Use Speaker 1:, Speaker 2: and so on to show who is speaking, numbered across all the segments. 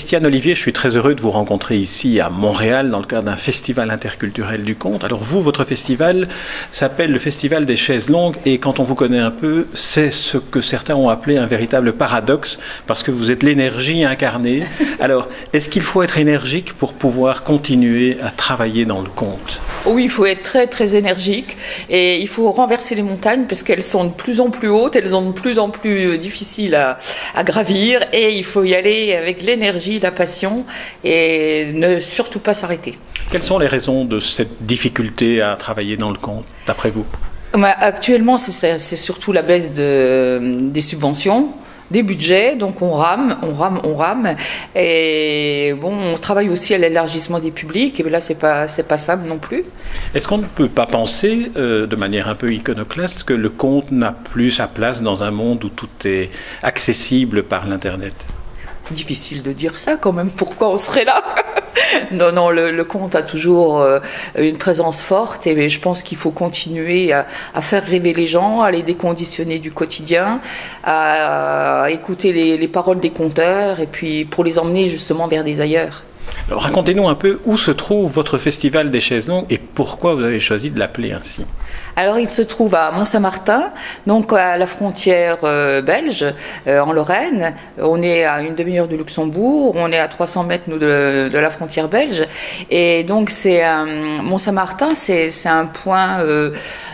Speaker 1: Christiane Olivier, je suis très heureux de vous rencontrer ici à Montréal dans le cadre d'un festival interculturel du conte. Alors vous, votre festival s'appelle le Festival des chaises longues et quand on vous connaît un peu, c'est ce que certains ont appelé un véritable paradoxe parce que vous êtes l'énergie incarnée. Alors, est-ce qu'il faut être énergique pour pouvoir continuer à travailler dans le conte?
Speaker 2: Oui, il faut être très très énergique et il faut renverser les montagnes parce qu'elles sont de plus en plus hautes, elles sont de plus en plus difficiles à gravir et il faut y aller avec l'énergie, la passion et ne surtout pas s'arrêter.
Speaker 1: Quelles sont les raisons de cette difficulté à travailler dans le conte, d'après vous?
Speaker 2: Actuellement, c'est surtout la baisse des subventions, des budgets, donc on rame. Et bon, on travaille aussi à l'élargissement des publics, et là, c'est pas simple non plus.
Speaker 1: Est-ce qu'on ne peut pas penser, de manière un peu iconoclaste, que le conte n'a plus sa place dans un monde où tout est accessible par l'Internet?
Speaker 2: Difficile de dire ça quand même, pourquoi on serait là? Non, le conte a toujours une présence forte et je pense qu'il faut continuer à faire rêver les gens, à les déconditionner du quotidien, à écouter les paroles des conteurs et puis pour les emmener justement vers des ailleurs.
Speaker 1: Alors racontez-nous un peu où se trouve votre festival des chaises longues et pourquoi vous avez choisi de l'appeler ainsi.
Speaker 2: Alors il se trouve à Mont-Saint-Martin, donc à la frontière belge, en Lorraine. On est à une demi-heure du Luxembourg, on est à 300 mètres nous, de la frontière belge. Et donc Mont-Saint-Martin, c'est un point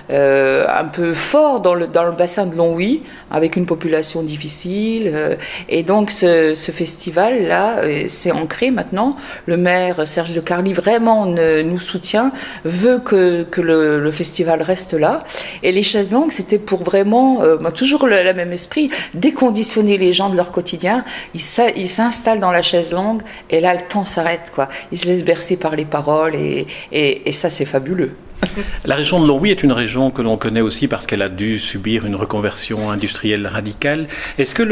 Speaker 2: un peu fort dans le bassin de Longwy, avec une population difficile. Et donc ce festival-là, c'est ancré maintenant. Le maire Serge de Carly vraiment nous soutient, veut que le festival reste là. Et les chaises longues, c'était pour vraiment, toujours le même esprit, déconditionner les gens de leur quotidien. Ils s'installent dans la chaise longue et là, le temps s'arrête, quoi. Ils se laissent bercer par les paroles et ça, c'est fabuleux.
Speaker 1: La région de Longwy est une région que l'on connaît aussi parce qu'elle a dû subir une reconversion industrielle radicale. Est-ce que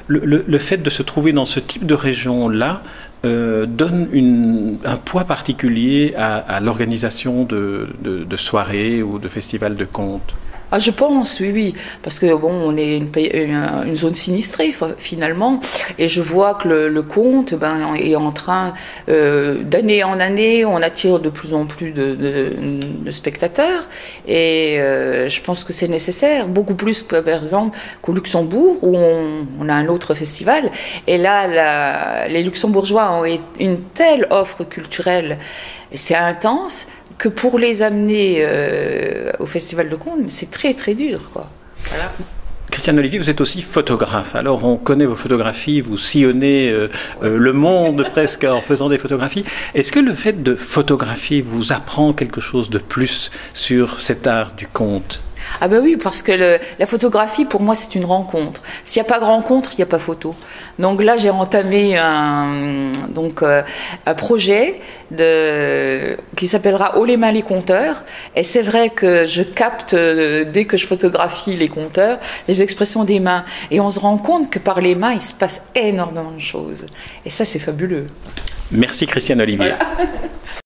Speaker 1: le fait de se trouver dans ce type de région-là donne un poids particulier à l'organisation de soirées ou de festivals de contes?
Speaker 2: Ah, je pense, oui, parce que bon, on est une zone sinistrée finalement, et je vois que le conte est en train d'année en année, on attire de plus en plus de spectateurs, et je pense que c'est nécessaire, beaucoup plus que par exemple qu'au Luxembourg où on a un autre festival, et là les Luxembourgeois ont une telle offre culturelle, et c'est intense, que pour les amener au Festival de conte, c'est très très dur, quoi. Voilà.
Speaker 1: Christiane Olivier, vous êtes aussi photographe. Alors on connaît vos photographies, vous sillonnez le monde presque en faisant des photographies. Est-ce que le fait de photographier vous apprend quelque chose de plus sur cet art du conte?
Speaker 2: Ah ben oui, parce que la photographie, pour moi, c'est une rencontre. S'il n'y a pas de rencontre, il n'y a pas photo. Donc là, j'ai entamé un projet qui s'appellera Haut les mains les conteurs. Et c'est vrai que je capte, dès que je photographie les conteurs, les expressions des mains. Et on se rend compte que par les mains, il se passe énormément de choses. Et ça, c'est fabuleux.
Speaker 1: Merci Christiane Olivier.
Speaker 2: Voilà.